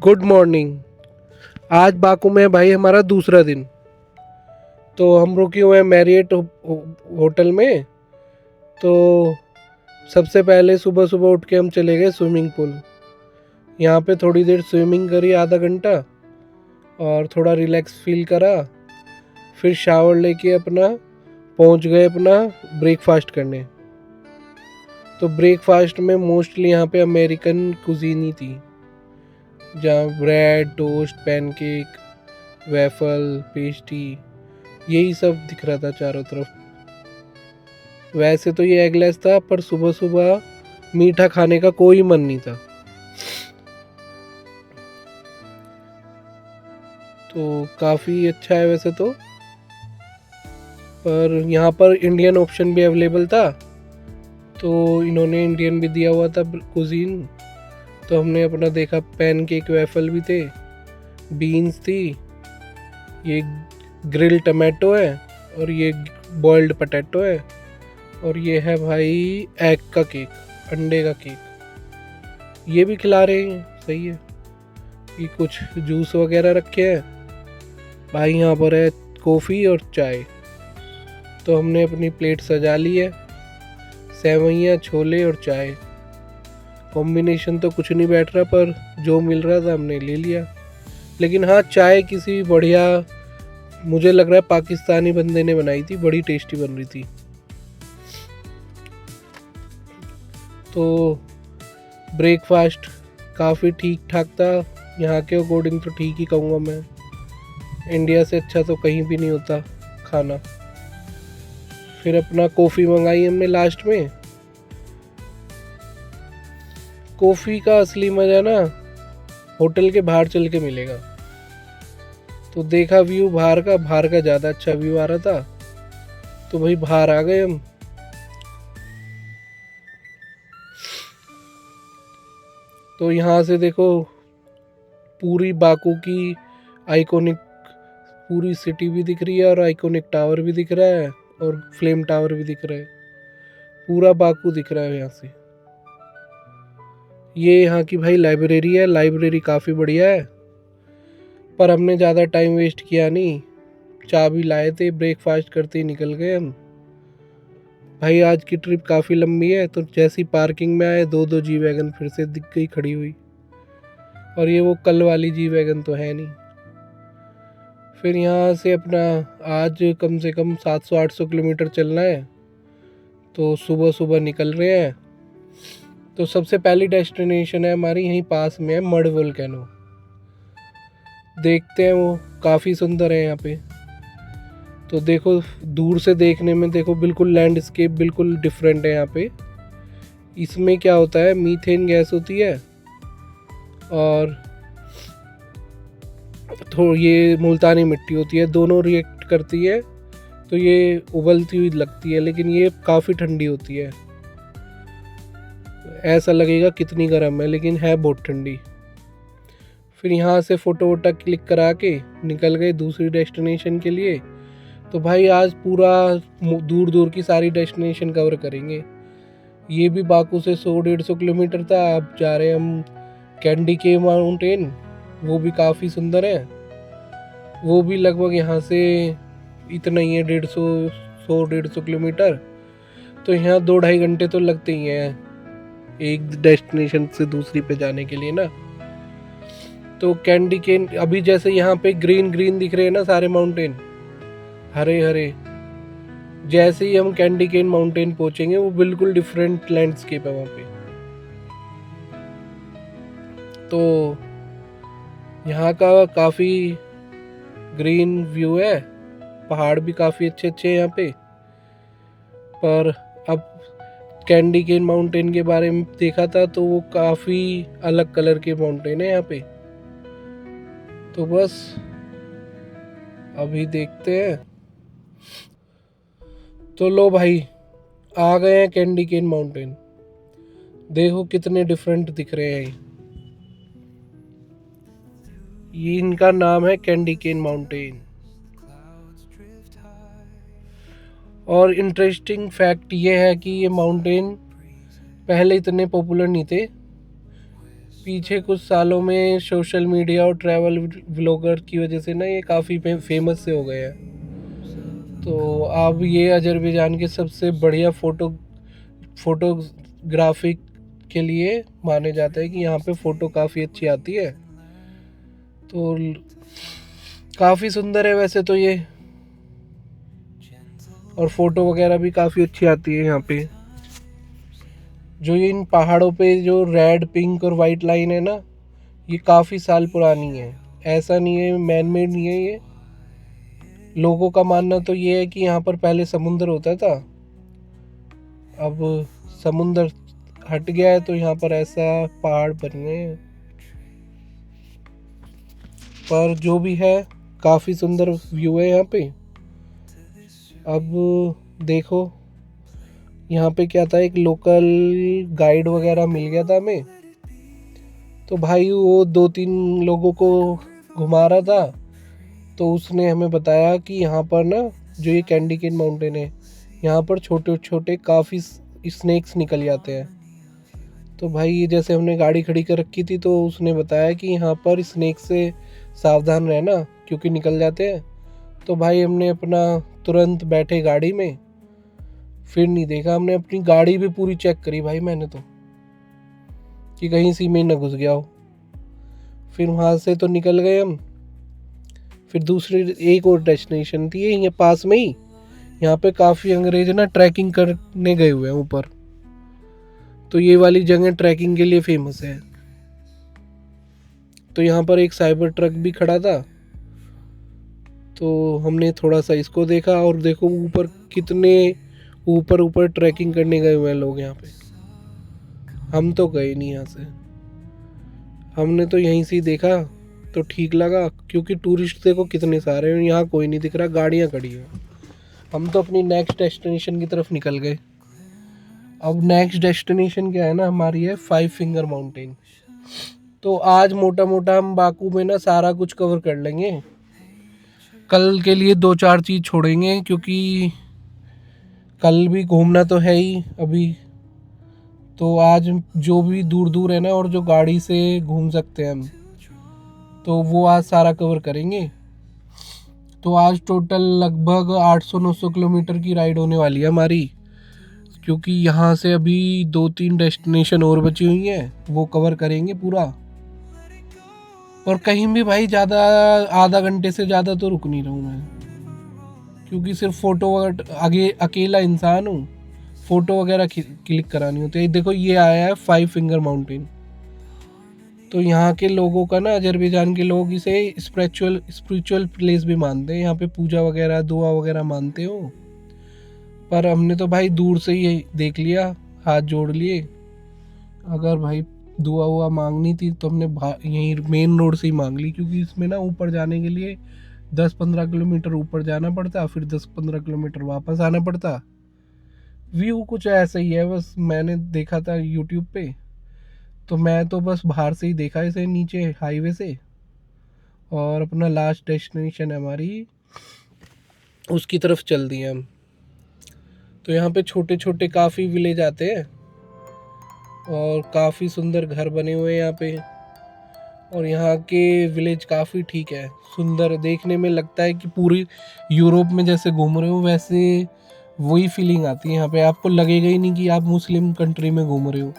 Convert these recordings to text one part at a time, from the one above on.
Good morning. आज Baku में भाई हमारा दूसरा दिन। तो हम रुके हुए हैं मैरियट होटल में। तो सबसे पहले सुबह सुबह उठ के हम चले गए स्विमिंग पूल। यहाँ पे थोड़ी देर स्विमिंग करी, आधा घंटा, और थोड़ा रिलैक्स फील करा। फिर शावर लेके अपना पहुँच गए अपना ब्रेकफास्ट करने। तो ब्रेकफास्ट में मोस्टली यहाँ पे अमेरिकन कुजीन ही थी, जहाँ bread, toast, pancake, waffle, pastry, यही सब दिख रहा था चारों तरफ। वैसे तो ये एगलेस था, पर सुबह सुबह मीठा खाने का कोई मन नहीं था। तो काफ़ी अच्छा है वैसे तो, पर यहाँ पर इंडियन ऑप्शन भी अवेलेबल था, तो इन्होंने इंडियन भी दिया हुआ था कुजीन। तो हमने अपना देखा, पैनकेक, वेफल भी थे, बीन्स थी, ये ग्रिल टमाटो है, और ये बॉइल्ड पोटैटो है, और ये है भाई एग का केक, अंडे का केक। ये भी खिला रहे हैं, सही है। ये कुछ जूस वगैरह रखे हैं भाई। यहाँ पर है कॉफ़ी और चाय। तो हमने अपनी प्लेट सजा ली है, सेवइयाँ, छोले और चाय। कॉम्बिनेशन तो कुछ नहीं बैठ रहा, पर जो मिल रहा था हमने ले लिया। लेकिन हाँ, चाय किसी बढ़िया, मुझे लग रहा है पाकिस्तानी बंदे ने बनाई थी, बड़ी टेस्टी बन रही थी। तो ब्रेकफास्ट काफ़ी ठीक ठाक था, यहाँ के अकॉर्डिंग तो ठीक ही कहूँगा मैं। इंडिया से अच्छा तो कहीं भी नहीं होता खाना। फिर अपना कॉफ़ी मंगाई हमने लास्ट में। कॉफ़ी का असली मज़ा ना होटल के बाहर चल के मिलेगा। तो देखा व्यू बाहर का ज़्यादा अच्छा व्यू आ रहा था, तो भाई बाहर आ गए हम। तो यहाँ से देखो पूरी बाकू की आइकॉनिक पूरी सिटी भी दिख रही है, और आइकॉनिक टावर भी दिख रहा है, और फ्लेम टावर भी दिख रहा है। पूरा बाकू दिख रहा है यहाँ से। ये यहाँ की भाई लाइब्रेरी है, लाइब्रेरी काफ़ी बढ़िया है। पर हमने ज़्यादा टाइम वेस्ट किया नहीं, चाबी लाए थे, ब्रेकफास्ट करते ही निकल गए हम। भाई आज की ट्रिप काफ़ी लंबी है, तो जैसी पार्किंग में आए, दो जी वैगन फिर से दिख गई खड़ी हुई। और ये वो कल वाली जी वैगन तो है नहीं। फिर यहाँ से अपना आज कम से कम 700-800 किलोमीटर चलना है, तो सुबह सुबह निकल रहे हैं। तो सबसे पहली डेस्टिनेशन है हमारी, यहीं पास में है मड वोल्केनो। देखते हैं, वो काफ़ी सुंदर है यहाँ पे। तो देखो, दूर से देखने में देखो बिल्कुल लैंडस्केप बिल्कुल डिफरेंट है यहाँ पे। इसमें क्या होता है, मीथेन गैस होती है, और ये मुल्तानी मिट्टी होती है, दोनों रिएक्ट करती है, तो ये उबलती हुई लगती है, लेकिन ये काफ़ी ठंडी होती है। ऐसा लगेगा कितनी गर्म है, लेकिन है बहुत ठंडी। फिर यहाँ से फ़ोटो वोटा क्लिक करा के निकल गए दूसरी डेस्टिनेशन के लिए। तो भाई आज पूरा दूर दूर की सारी डेस्टिनेशन कवर करेंगे। ये भी बाकू से 100-150 किलोमीटर था। अब जा रहे हैं हम कैंडी के माउंटेन, वो भी काफ़ी सुंदर है। वो भी लगभग यहाँ से इतना ही है, 150 किलोमीटर। तो यहाँ 2-2.5 घंटे तो लगते ही हैं एक डेस्टिनेशन से दूसरी पे जाने के लिए ना। तो कैंडी केन, अभी जैसे यहाँ पे ग्रीन ग्रीन दिख रहे हैं ना सारे माउंटेन, हरे हरे, जैसे ही हम कैंडी केन माउंटेन पहुंचेंगे, वो बिल्कुल डिफरेंट लैंडस्केप है वहाँ पे। तो यहाँ का काफ़ी ग्रीन व्यू है, पहाड़ भी काफ़ी अच्छे अच्छे हैं यहाँ पे। पर अब कैंडी केन माउंटेन के बारे में देखा था, तो वो काफ़ी अलग कलर के माउंटेन है यहाँ पे। तो बस अभी देखते हैं। तो लो भाई, आ गए हैं कैंडी केन माउंटेन। देखो कितने डिफरेंट दिख रहे हैं ये। इनका नाम है कैंडी केन माउंटेन। और इंटरेस्टिंग फैक्ट ये है कि ये माउंटेन पहले इतने पॉपुलर नहीं थे, पीछे कुछ सालों में सोशल मीडिया और ट्रैवल व्लॉगर की वजह से ना ये काफ़ी फेमस से हो गए हैं। तो अब ये अजरबैजान के सबसे बढ़िया फोटोग्राफी के लिए माने जाता है कि यहाँ पे फ़ोटो काफ़ी अच्छी आती है। तो काफ़ी सुंदर है वैसे तो ये, और फ़ोटो वगैरह भी काफ़ी अच्छी आती है यहाँ पे। जो ये इन पहाड़ों पे जो रेड पिंक और वाइट लाइन है ना, ये काफ़ी साल पुरानी है, ऐसा नहीं है मैन मेड नहीं है ये। लोगों का मानना तो ये है कि यहाँ पर पहले समुंदर होता था, अब समुंदर हट गया है तो यहाँ पर ऐसा पहाड़ बन गए हैं। पर जो भी है काफ़ी सुंदर व्यू है यहाँ पे। अब देखो यहाँ पे क्या था, एक लोकल गाइड वगैरह मिल गया था हमें, तो भाई वो 2-3 लोगों को घुमा रहा था। तो उसने हमें बताया कि यहाँ पर ना जो ये कैंडी केन माउंटेन है, यहाँ पर छोटे छोटे काफ़ी स्नेक्स निकल जाते हैं। तो भाई ये जैसे हमने गाड़ी खड़ी कर रखी थी तो उसने बताया कि यहाँ पर स्नेक से सावधान रहना क्योंकि निकल जाते हैं। तो भाई हमने अपना तुरंत बैठे गाड़ी में, फिर नहीं देखा, हमने अपनी गाड़ी भी पूरी चेक करी भाई मैंने तो, कि कहीं सी में न घुस गया हो। फिर वहाँ से तो निकल गए हम। फिर दूसरी एक और डेस्टिनेशन थी ये पास में ही, यहाँ पे काफ़ी अंग्रेज ना ट्रैकिंग करने गए हुए हैं ऊपर। तो ये वाली जगह ट्रैकिंग के लिए फेमस है। तो यहाँ पर एक साइबर ट्रक भी खड़ा था, तो हमने थोड़ा सा इसको देखा। और देखो ऊपर कितने ऊपर ऊपर ट्रैकिंग करने गए हुए हैं लोग यहाँ पे। हम तो गए नहीं यहाँ से, हमने तो यहीं से ही देखा तो ठीक लगा, क्योंकि टूरिस्ट देखो कितने सारे हैं, यहाँ कोई नहीं दिख रहा, गाड़ियाँ खड़ी हैं। हम तो अपनी नेक्स्ट डेस्टिनेशन की तरफ निकल गए। अब नेक्स्ट डेस्टिनेशन क्या है ना हमारी, है 5 फिंगर माउंटेन। तो आज मोटा मोटा हम बाकू में ना सारा कुछ कवर कर लेंगे, कल के लिए 2-4 चीज़ छोड़ेंगे, क्योंकि कल भी घूमना तो है ही अभी। तो आज जो भी दूर दूर है ना और जो गाड़ी से घूम सकते हैं हम, तो वो आज सारा कवर करेंगे। तो आज टोटल लगभग 800-900 किलोमीटर की राइड होने वाली है हमारी, क्योंकि यहाँ से अभी 2-3 डेस्टिनेशन और बची हुई हैं, वो कवर करेंगे पूरा। और कहीं भी भाई ज़्यादा आधा घंटे से ज़्यादा तो रुक नहीं रहा हूँ मैं, क्योंकि सिर्फ फ़ोटो आगे अकेला इंसान हूँ, फ़ोटो वगैरह क्लिक करानी होती है। देखो ये आया है 5 फिंगर माउंटेन। तो यहाँ के लोगों का ना, अजरबैजान के लोग इसे स्पिरिचुअल प्लेस भी मानते हैं, यहाँ पे पूजा वगैरह दुआ वगैरह मानते हो। पर हमने तो भाई दूर से ही देख लिया, हाथ जोड़ लिए। अगर भाई दुआ हुआ मांगनी थी तो हमने यहीं मेन रोड से ही मांग ली, क्योंकि इसमें ना ऊपर जाने के लिए 10-15 किलोमीटर ऊपर जाना पड़ता, फिर 10-15 किलोमीटर वापस आना पड़ता। व्यू कुछ ऐसा ही है, बस मैंने देखा था यूट्यूब पे, तो मैं तो बस बाहर से ही देखा इसे नीचे हाईवे से। और अपना लास्ट डेस्टिनेशन है हमारी, उसकी तरफ चल दिए हम। तो यहाँ पे छोटे छोटे काफ़ी विलेज आते हैं और काफ़ी सुंदर घर बने हुए हैं यहाँ पे। और यहाँ के विलेज काफ़ी ठीक है, सुंदर, देखने में लगता है कि पूरी यूरोप में जैसे घूम रहे हो, वैसे वही फीलिंग आती है यहाँ पे। आपको लगेगा ही नहीं कि आप मुस्लिम कंट्री में घूम रहे हो।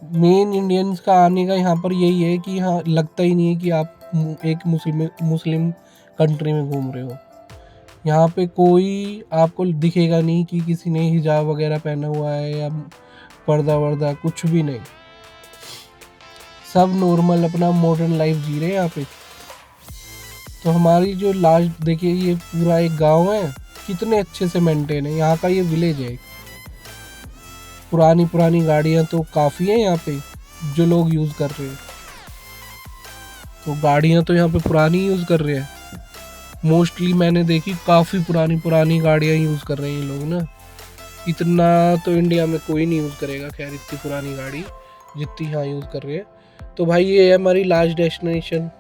मेन इंडियंस का आने का यहाँ पर यही है कि यहाँ लगता ही नहीं है कि आप एक मुस्लिम कंट्री में घूम रहे हो। यहाँ पे कोई आपको दिखेगा नहीं कि किसी ने हिजाब वगैरह पहना हुआ है या पर्दा वर्दा, कुछ भी नहीं। सब नॉर्मल अपना मॉडर्न लाइफ जी रहे हैं यहाँ पे। तो हमारी जो लास्ट देखिए, ये पूरा एक गांव है, कितने अच्छे से मेंटेन है यहाँ का ये विलेज है। पुरानी गाड़ियाँ तो काफ़ी हैं यहाँ पे जो लोग यूज़ कर रहे हैं। तो गाड़ियाँ तो यहाँ पे पुरानी यूज़ कर रहे हैं, मोस्टली मैंने देखी काफ़ी पुरानी गाड़ियाँ यूज़ कर रहे हैं ये लोग ना। इतना तो इंडिया में कोई नहीं यूज़ करेगा, खैर इतनी पुरानी गाड़ी जितनी यहाँ यूज़ कर रहे हैं। तो भाई ये है हमारी लास्ट डेस्टिनेशन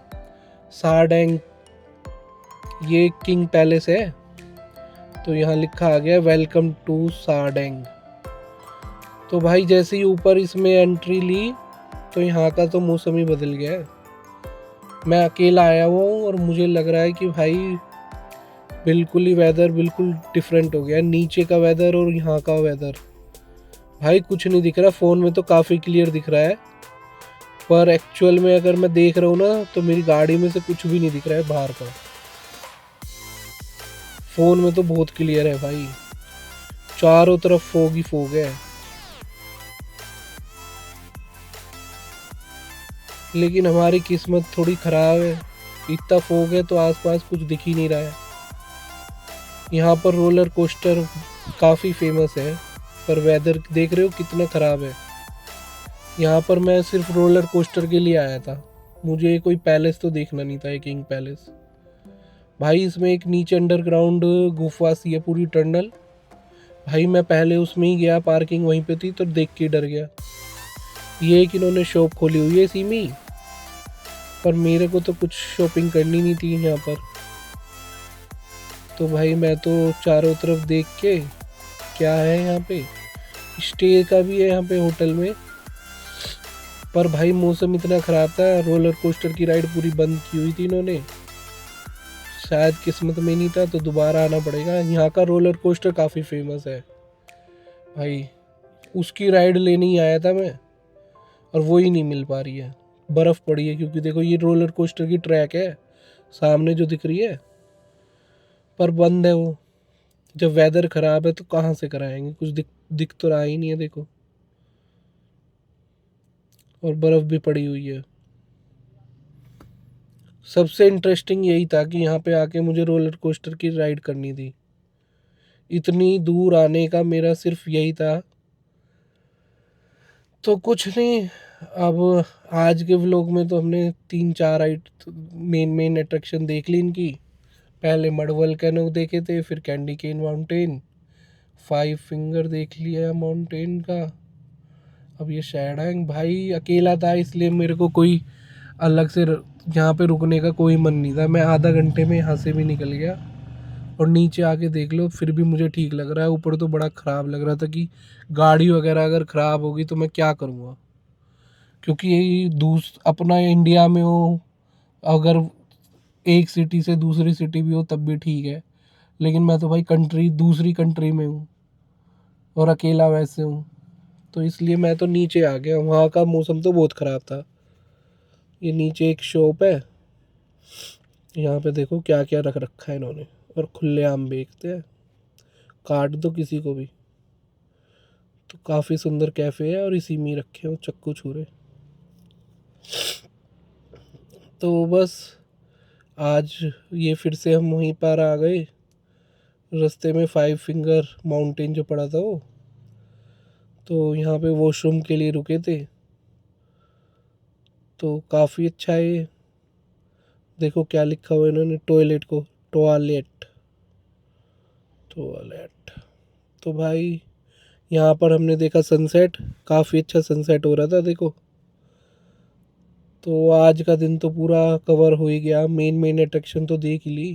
सारडेंग। ये किंग पैलेस है, तो यहाँ लिखा आ गया वेलकम टू सारडेंग। तो भाई जैसे ही ऊपर इसमें एंट्री ली तो यहाँ का तो मौसम ही बदल गया है। मैं अकेला आया हुआ हूँ और मुझे लग रहा है कि भाई बिल्कुल ही वेदर बिल्कुल डिफरेंट हो गया है, नीचे का वेदर और यहाँ का वेदर। भाई कुछ नहीं दिख रहा, फ़ोन में तो काफ़ी क्लियर दिख रहा है, पर एक्चुअल में अगर मैं देख रहा हूँ ना तो मेरी गाड़ी में से कुछ भी नहीं दिख रहा है बाहर का। फ़ोन में तो बहुत क्लियर है भाई, चारों तरफ फोग ही फोग है। लेकिन हमारी किस्मत थोड़ी ख़राब है, इतना फोग है तो आसपास कुछ दिख ही नहीं रहा है। यहाँ पर रोलर कोस्टर काफ़ी फेमस है, पर वेदर देख रहे हो कितना ख़राब है। यहाँ पर मैं सिर्फ रोलर कोस्टर के लिए आया था, मुझे कोई पैलेस तो देखना नहीं था, एक किंग पैलेस। भाई इसमें एक नीचे अंडरग्राउंड गुफा सी है, पूरी टनल। भाई मैं पहले उसमें ही गया, पार्किंग वहीं पे थी, तो देख के डर गया। ये एक इन्होंने शॉप खोली हुई है इसी में, पर मेरे को तो कुछ शॉपिंग करनी नहीं थी यहाँ पर। तो भाई मैं तो चारों तरफ देख के, क्या है यहाँ पे, स्टे का भी है यहाँ पे होटल में। पर भाई मौसम इतना ख़राब था, रोलर कोस्टर की राइड पूरी बंद की हुई थी इन्होंने। शायद किस्मत में नहीं था, तो दोबारा आना पड़ेगा। यहाँ का रोलर कोस्टर काफ़ी फेमस है भाई, उसकी राइड लेने ही आया था मैं, और वो ही नहीं मिल पा रही है, बर्फ़ पड़ी है। क्योंकि देखो ये रोलर कोस्टर की ट्रैक है सामने जो दिख रही है, पर बंद है वो। जब वेदर ख़राब है तो कहाँ से कराएंगे, कुछ दिख तो रहा ही नहीं है देखो, और बर्फ़ भी पड़ी हुई है। सबसे इंटरेस्टिंग यही था कि यहाँ पे आके मुझे रोलर कोस्टर की राइड करनी थी। इतनी दूर आने का मेरा सिर्फ यही था। तो कुछ नहीं, अब आज के व्लॉग में तो हमने 3-4 मेन अट्रैक्शन देख ली इनकी। पहले मड वोल्केनो देखे थे, फिर कैंडी केन माउंटेन, 5 फिंगर देख लिया माउंटेन का। अब ये शैडांग, भाई अकेला था इसलिए मेरे को कोई अलग से यहाँ पे रुकने का कोई मन नहीं था। मैं आधा घंटे में यहाँ से भी निकल गया, और नीचे आके देख लो फिर भी मुझे ठीक लग रहा है। ऊपर तो बड़ा ख़राब लग रहा था कि गाड़ी वगैरह अगर ख़राब होगी तो मैं क्या करूँगा। क्योंकि यही अपना इंडिया में हो, अगर एक सिटी से दूसरी सिटी भी हो तब भी ठीक है, लेकिन मैं तो भाई दूसरी कंट्री में हूँ और अकेला वैसे हूँ, तो इसलिए मैं तो नीचे आ गया। वहाँ का मौसम तो बहुत ख़राब था। ये नीचे एक शॉप है, यहाँ पे देखो क्या क्या रख रखा है इन्होंने, और खुले आम बेचते हैं, काट दो किसी को भी। तो काफ़ी सुंदर कैफ़े है, और इसी में रखे हो चक्कू छुरे। तो बस आज ये फिर से हम वहीं पर आ गए। रास्ते में 5 फिंगर माउंटेन जो पड़ा था वो, तो यहाँ पे वॉशरूम के लिए रुके थे। तो काफ़ी अच्छा है ये। देखो क्या लिखा हुआ है इन्होंने, टॉयलेट को टॉयलेट टॉयलेट। तो भाई यहाँ पर हमने देखा सनसेट, काफ़ी अच्छा सनसेट हो रहा था देखो। तो आज का दिन तो पूरा कवर हो ही गया, मेन अट्रैक्शन तो देख ही ली।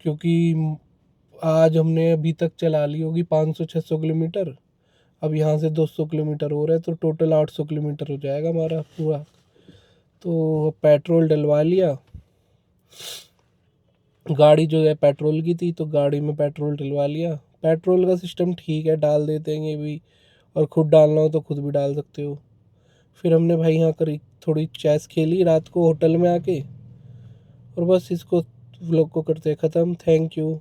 क्योंकि आज हमने अभी तक चला ली होगी 500-600 किलोमीटर। अब यहाँ से 200 किलोमीटर हो रहा है, तो टोटल 800 किलोमीटर हो जाएगा हमारा पूरा। तो पेट्रोल डलवा लिया, गाड़ी जो है पेट्रोल की थी, तो गाड़ी में पेट्रोल डलवा लिया। पेट्रोल का सिस्टम ठीक है, डाल देते हैं ये भी, और ख़ुद डालना हो तो खुद भी डाल सकते हो। फिर हमने भाई यहाँ करी थोड़ी चेस खेली रात को होटल में आके, और बस इसको व्लॉग को करते हैं ख़त्म। Thank you.